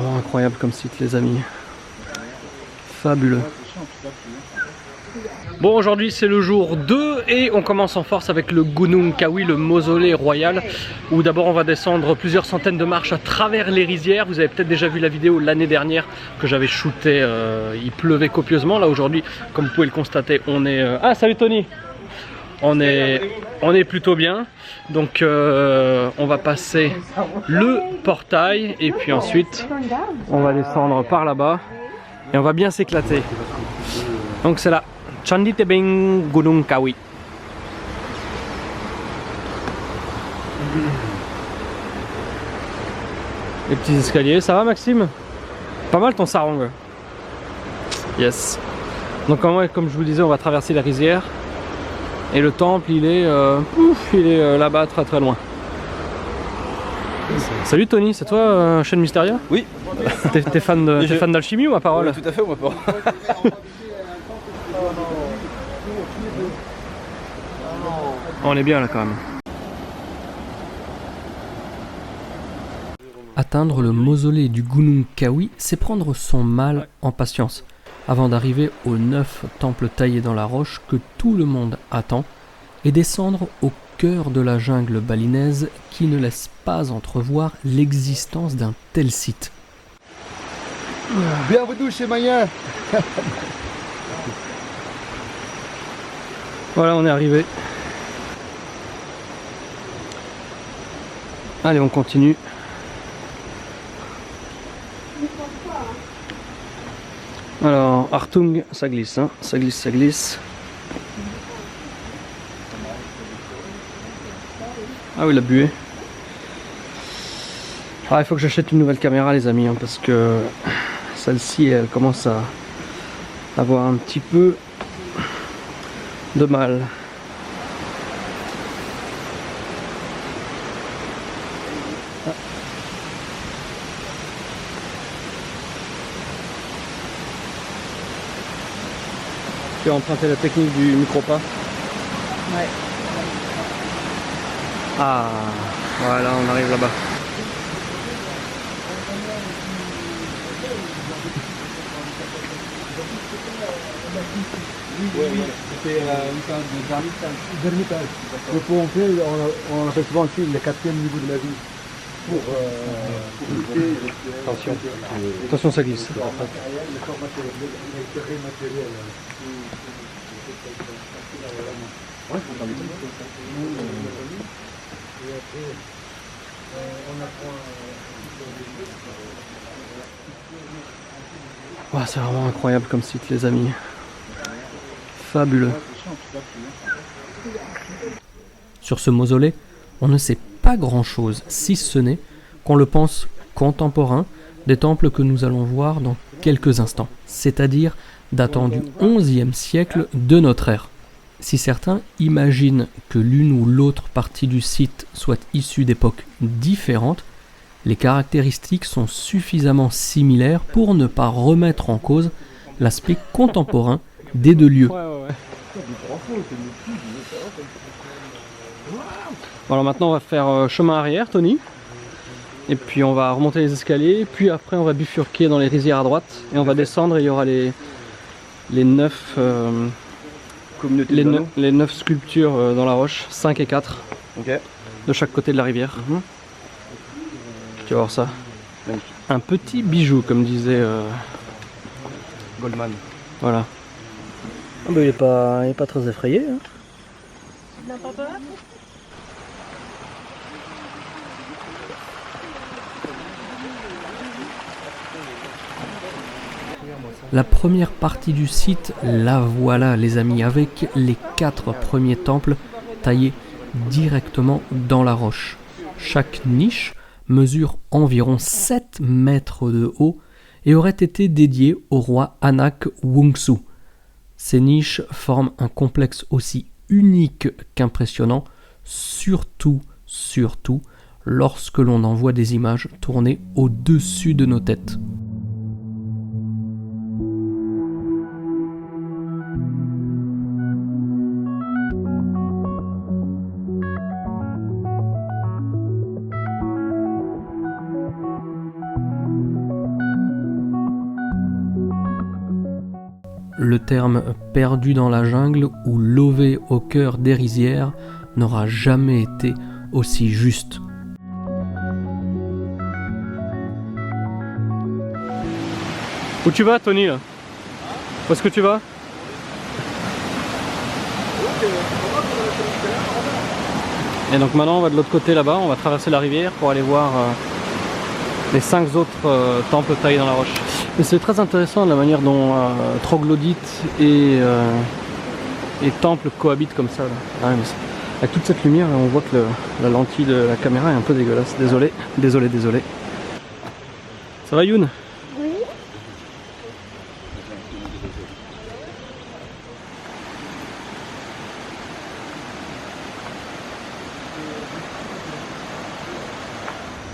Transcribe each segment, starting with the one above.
vraiment incroyable comme site les amis. Fabuleux. Bon, aujourd'hui c'est le jour 2 et on commence en force avec le Gunung Kawi, le mausolée royal, où d'abord on va descendre plusieurs centaines de marches à travers les rizières. Vous avez peut-être déjà vu la vidéo l'année dernière que j'avais shooté, il pleuvait copieusement. Là aujourd'hui, comme vous pouvez le constater, on est... Ah, salut Tony! On est plutôt bien. Donc on va passer le portail et puis ensuite on va descendre par là-bas et on va bien s'éclater. Donc c'est là, Candi Tebing Gunung Kawi. Les petits escaliers, ça va Maxime? Pas mal ton sarong. Yes. Donc comme je vous disais, on va traverser la rizière. Et le temple, il est là-bas, très très loin. Salut Tony, c'est toi, Chaîne Mysteria? Oui. T'es fan d'alchimie ou ma parole? Oui, tout à fait, ma parole. On est bien là quand même. Atteindre le mausolée du Gunung Kawi, c'est prendre son mal en patience, avant d'arriver aux 9 temples taillés dans la roche que tout le monde attend, et descendre au cœur de la jungle balinaise qui ne laisse pas entrevoir l'existence d'un tel site. Bienvenue chez Maya. Voilà, on est arrivé. Allez, on continue. Alors, Artung, ça glisse, hein. Ça glisse, ça glisse. Ah oui, la buée. Ah, il faut que j'achète une nouvelle caméra, les amis, hein, parce que celle-ci, elle commence à avoir un petit peu de mal. Tu as emprunté la technique du micro-pas? Ouais. Ah, voilà, on arrive là-bas. C'était une sorte d'ermitage. Le pont en fait, on appelle souvent aussi le 4e niveau de la vie. Pour lutter. Attention, attention, ça glisse. Ouais, c'est vraiment incroyable comme site les amis. Fabuleux. Sur ce mausolée, on ne sait pas grand chose, si ce n'est qu'on le pense contemporain des temples que nous allons voir dans quelques instants, c'est-à-dire datant du XIe siècle de notre ère. Si certains imaginent que l'une ou l'autre partie du site soit issue d'époques différentes, les caractéristiques sont suffisamment similaires pour ne pas remettre en cause l'aspect contemporain des deux lieux. Alors maintenant on va faire chemin arrière, Tony, et puis on va remonter les escaliers, puis après on va bifurquer dans les rizières à droite, et on va descendre et il y aura les 9 sculptures dans la roche, 5 et 4, Okay. de chaque côté de la rivière. Tu vas voir ça. Un petit bijou, comme disait Goldman. voilà. Ah bah, il est pas très effrayé. Hein. La première partie du site, la voilà les amis, avec les 4 premiers temples taillés directement dans la roche. Chaque niche mesure environ 7 mètres de haut et aurait été dédiée au roi Anak Wungsu. Ces niches forment un complexe aussi unique qu'impressionnant, surtout lorsque l'on en voit des images tournées au-dessus de nos têtes. le terme perdu dans la jungle ou lové au cœur des rizières n'aura jamais été aussi juste. Où tu vas, Tony, là? Où est-ce que tu vas? Et donc maintenant on va de l'autre côté là-bas, on va traverser la rivière pour aller voir les 5 autres temples taillés dans la roche. Mais c'est très intéressant la manière dont troglodytes et temples cohabitent comme ça. Là. Ah, mais avec toute cette lumière, on voit que la lentille de la caméra est un peu dégueulasse. Désolé. Ça va Youn? Oui.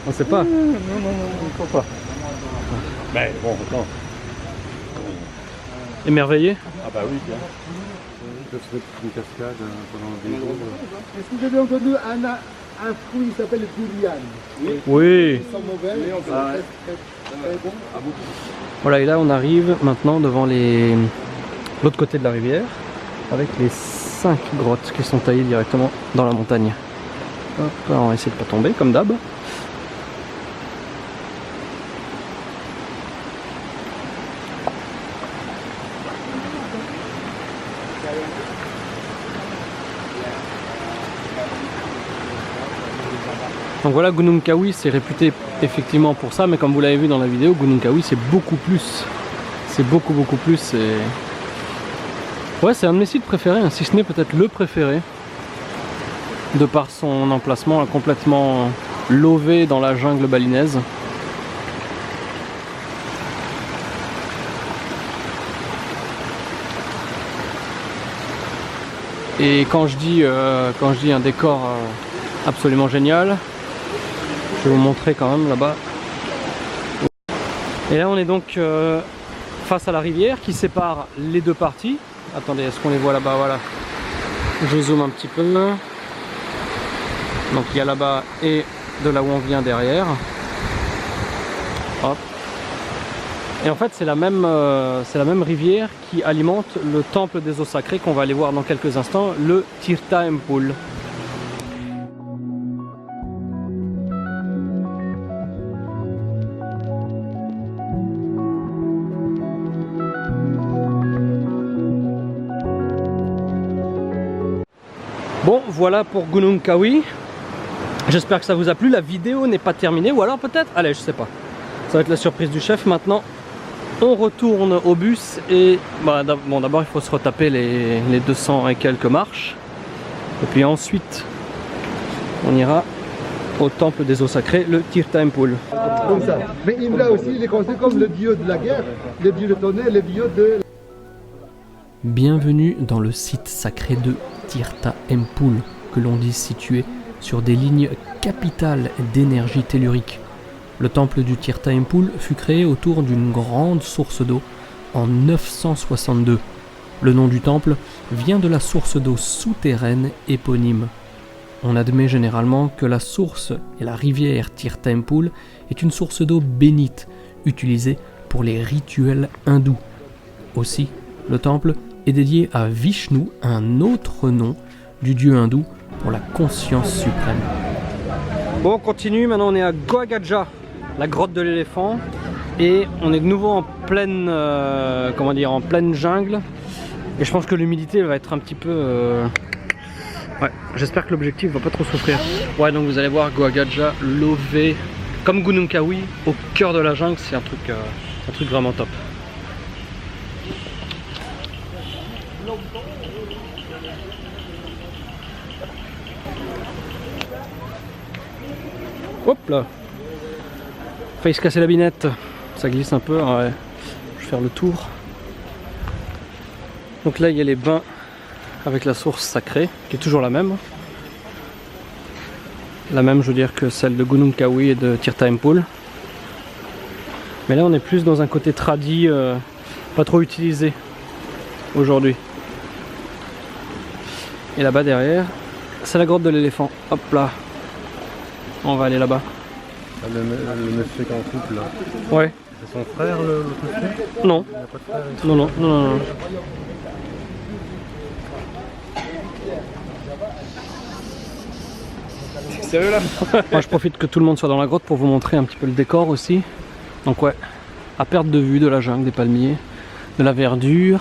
On sait pas. Non, il faut pas. Mais bon, non. Émerveillé? Ah bah oui, bien. Ils peuvent se mettre une cascade pendant des jours. Est-ce que vous avez entendu un fruit qui s'appelle le durian? Oui. Ils sont mauvais, mais on très bon. Voilà, et là on arrive maintenant devant l'autre côté de la rivière avec les 5 grottes qui sont taillées directement dans la montagne. Hop, là, on va essayer de pas tomber comme d'hab. Donc voilà, Gunung Kawi c'est réputé effectivement pour ça, mais comme vous l'avez vu dans la vidéo, Gunung Kawi c'est beaucoup plus. C'est beaucoup plus. Ouais, c'est un de mes sites préférés, hein, si ce n'est peut-être le préféré. De par son emplacement là, complètement lové dans la jungle balinaise. Et quand je dis un décor absolument génial, je vais vous montrer quand même là-bas. Et là on est donc face à la rivière qui sépare les deux parties. Attendez, est-ce qu'on les voit là-bas? Voilà. Je zoome un petit peu. Donc il y a là-bas et de là où on vient derrière. Hop. Et en fait c'est la même rivière qui alimente le temple des eaux sacrées qu'on va aller voir dans quelques instants, le Tirta Empul. Bon, voilà pour Gunung Kawi. J'espère que ça vous a plu. La vidéo n'est pas terminée, ou alors peut-être, allez, je sais pas. Ça va être la surprise du chef. Maintenant, on retourne au bus et bah, bon, d'abord il faut se retaper les 200 et quelques marches. Et puis ensuite, on ira au temple des eaux sacrées, le Tirta Empul. Comme ça. Mais Imra aussi, il est considéré comme le dieu de la guerre, le dieu de tonnerre, le dieu de... Bienvenue dans le site sacré de Tirta Empul, que l'on dit situé sur des lignes capitales d'énergie tellurique. Le temple du Tirta Empul fut créé autour d'une grande source d'eau en 962. Le nom du temple vient de la source d'eau souterraine éponyme. On admet généralement que la source et la rivière Tirta Empul est une source d'eau bénite, utilisée pour les rituels hindous. Aussi, le temple est dédié à Vishnu, un autre nom du dieu hindou pour la conscience suprême. Bon, on continue, maintenant on est à Goagaja, la grotte de l'éléphant, et on est de nouveau en pleine, en pleine jungle, et je pense que l'humidité va être un petit peu... Ouais, j'espère que l'objectif va pas trop souffrir. Ouais, donc vous allez voir Goagaja lové comme Gunung Kawi au cœur de la jungle, c'est un truc vraiment top. Hop là, failli se casser la binette, ça glisse un peu, ouais. Je vais faire le tour. Donc là il y a les bains avec la source sacrée, qui est toujours la même. La même, je veux dire, que celle de Gunung Kawi et de Tirta Empul. Mais là on est plus dans un côté tradi, pas trop utilisé aujourd'hui. Et là-bas derrière, c'est la grotte de l'éléphant. Hop là. On va aller là-bas. Le monsieur qui est en couple là. Ouais. C'est Son frère, l'autre frère? Non. Il n'a pas de frère? Non, non, non, non, non. T'es sérieux là? Moi je profite que tout le monde soit dans la grotte pour vous montrer un petit peu le décor aussi. Donc ouais, à perte de vue de la jungle, des palmiers, de la verdure.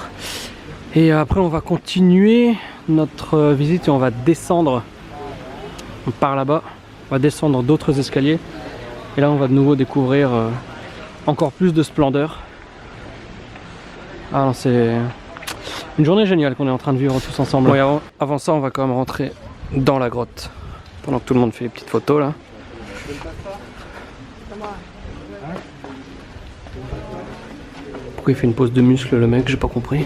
Et après on va continuer notre visite et on va descendre par là-bas. On va descendre d'autres escaliers. Et là on va de nouveau découvrir encore plus de splendeur. Ah non, c'est une journée géniale qu'on est en train de vivre tous ensemble. Bon, et avant ça on va quand même rentrer dans la grotte. Pendant que tout le monde fait les petites photos là. Pourquoi il fait une pose de muscle le mec, j'ai pas compris.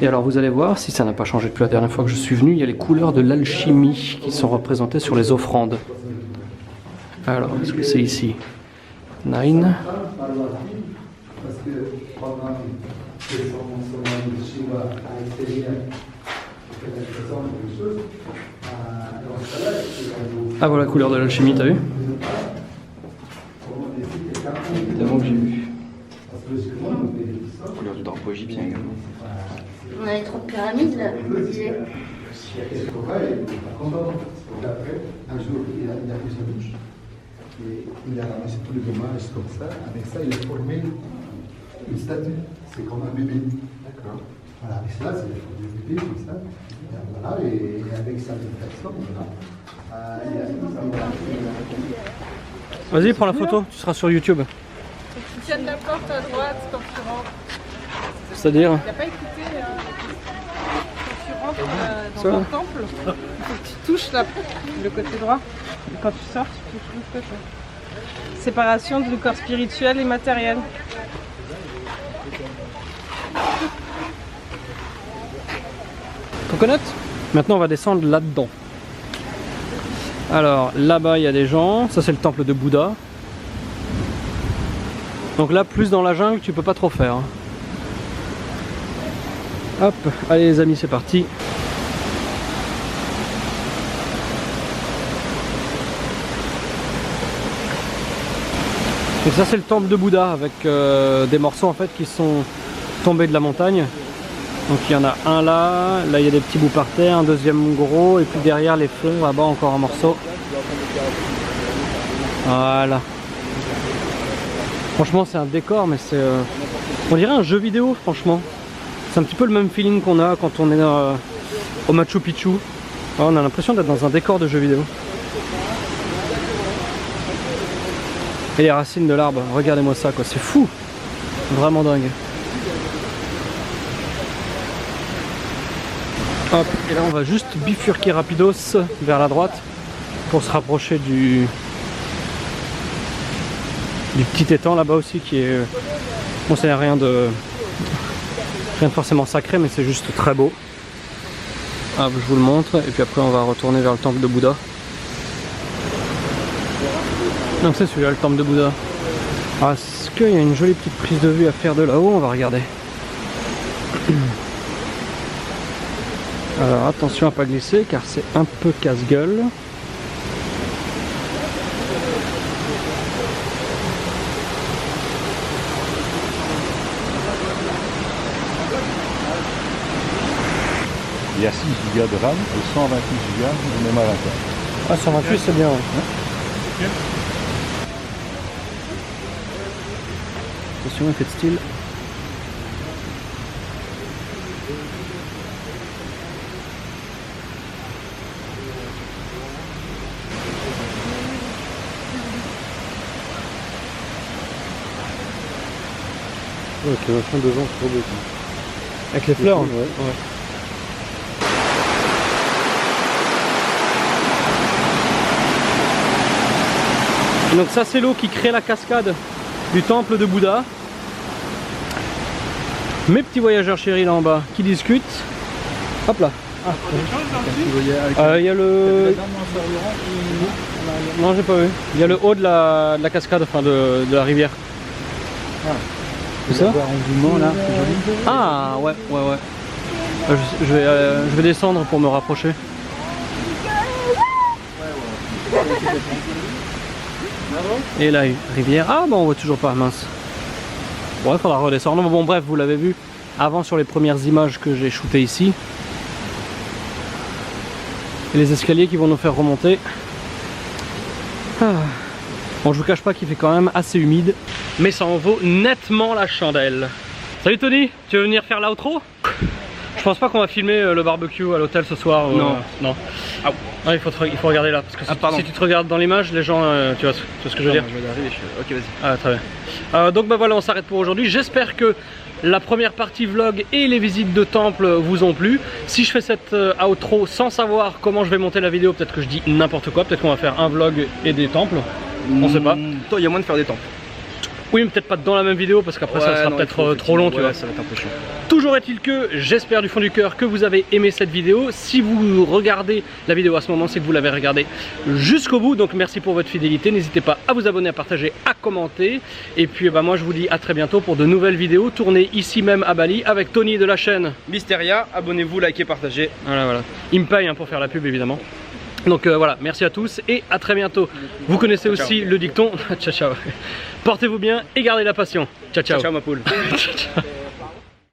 Et alors vous allez voir, si ça n'a pas changé depuis la dernière fois que je suis venu, il y a les couleurs de l'alchimie qui sont représentées sur les offrandes. Alors, est-ce que c'est ici? 9. Ah voilà la couleur de l'alchimie, t'as vu? C'est bon que j'ai vu. La couleur du drapeau égyptien également. On avait trop de pyramides là, je me disais. Un jour, il a pris sa douche et il a ramassé tous les dommages comme ça. Avec ça, il a formé une statue. C'est comme un bébé. D'accord. Voilà, avec ça, c'est des bébés comme ça. Et voilà, et avec ça, voilà. Vas-y, prends la photo, tu seras sur YouTube. Tu tiens de la porte à droite quand tu rentres. C'est-à-dire? Tu n'as pas écouté quand tu rentres dans un temple, il faut que tu touches le côté droit. Et quand tu sors, tu touches l'autre côté. Séparation du corps spirituel et matériel. Coconut. Maintenant on va descendre là-dedans. Alors là-bas il y a des gens, ça c'est le temple de Bouddha. Donc là plus dans la jungle tu peux pas trop faire. Hop, allez les amis c'est parti. Et ça c'est le temple de Bouddha avec des morceaux en fait qui sont tombés de la montagne. Donc il y en a un là, là il y a des petits bouts par terre, un deuxième gros, et puis derrière les fonds, là-bas encore un morceau. Voilà. Franchement c'est un décor, mais c'est... on dirait un jeu vidéo franchement. C'est un petit peu le même feeling qu'on a quand on est au Machu Picchu. On a l'impression d'être dans un décor de jeu vidéo. Et les racines de l'arbre, regardez-moi ça quoi, c'est fou. Vraiment dingue. Hop, et là on va juste bifurquer rapidos vers la droite pour se rapprocher du petit étang là-bas aussi qui est... bon c'est rien de forcément sacré mais c'est juste très beau. Hop, je vous le montre et puis après on va retourner vers le temple de Bouddha. Donc c'est celui-là le temple de Bouddha. Alors est-ce qu'il y a une jolie petite prise de vue à faire de là-haut? On va regarder. Alors attention à pas glisser car c'est un peu casse-gueule. Il y a 6 Go de RAM et 128 Go de mémoire interne. Ah 128 c'est bien. Ouais. Attention effet de style. Ok, vachement devant, trop beau. Avec les fleurs. Ouais. Ouais. Et donc ça c'est l'eau qui crée la cascade du temple de Bouddha. Mes petits voyageurs chéris là en bas qui discutent. Hop là. Ah. Il y a le... non j'ai pas vu. Il y a le haut de la cascade, enfin de la rivière. Ah. C'est ça? Là, Ah ouais. Je vais descendre pour me rapprocher. Et la rivière. Ah bon, on voit toujours pas, mince. Bon, il faudra redescendre. Bon, bref, vous l'avez vu avant sur les premières images que j'ai shootées ici. Et les escaliers qui vont nous faire remonter. Ah. Bon, je vous cache pas qu'il fait quand même assez humide, mais ça en vaut nettement la chandelle. Salut Tony, tu veux venir faire l'outro? Je pense pas qu'on va filmer le barbecue à l'hôtel ce soir. Non. Non. Ah, il faut regarder là, parce que si tu te regardes dans l'image, les gens, tu vois ce que je veux dire. Je vais arriver, ok, vas-y. Ah, très bien. Donc bah voilà, on s'arrête pour aujourd'hui. J'espère que la première partie vlog et les visites de temple vous ont plu. Si je fais cette outro sans savoir comment je vais monter la vidéo, peut-être que je dis n'importe quoi. Peut-être qu'on va faire un vlog et des temples. On sait pas. Toi, il y a moyen de faire des temples. Oui, mais peut-être pas dans la même vidéo parce qu'après ça sera peut-être trop long, tu vois. Ça va être un peu chiant. Toujours est-il que j'espère du fond du cœur que vous avez aimé cette vidéo. Si vous regardez la vidéo à ce moment, c'est que vous l'avez regardée jusqu'au bout. Donc merci pour votre fidélité. N'hésitez pas à vous abonner, à partager, à commenter. Et puis bah, moi je vous dis à très bientôt pour de nouvelles vidéos tournées ici même à Bali avec Tony de la chaîne Mysteria. Abonnez-vous, likez, partagez. Voilà. Il me paye hein, pour faire la pub évidemment. Donc voilà, merci à tous et à très bientôt. Vous connaissez aussi le dicton. Ciao ciao. Portez-vous bien et gardez la passion. Ciao ciao. Ciao ma poule. Ciao, ciao.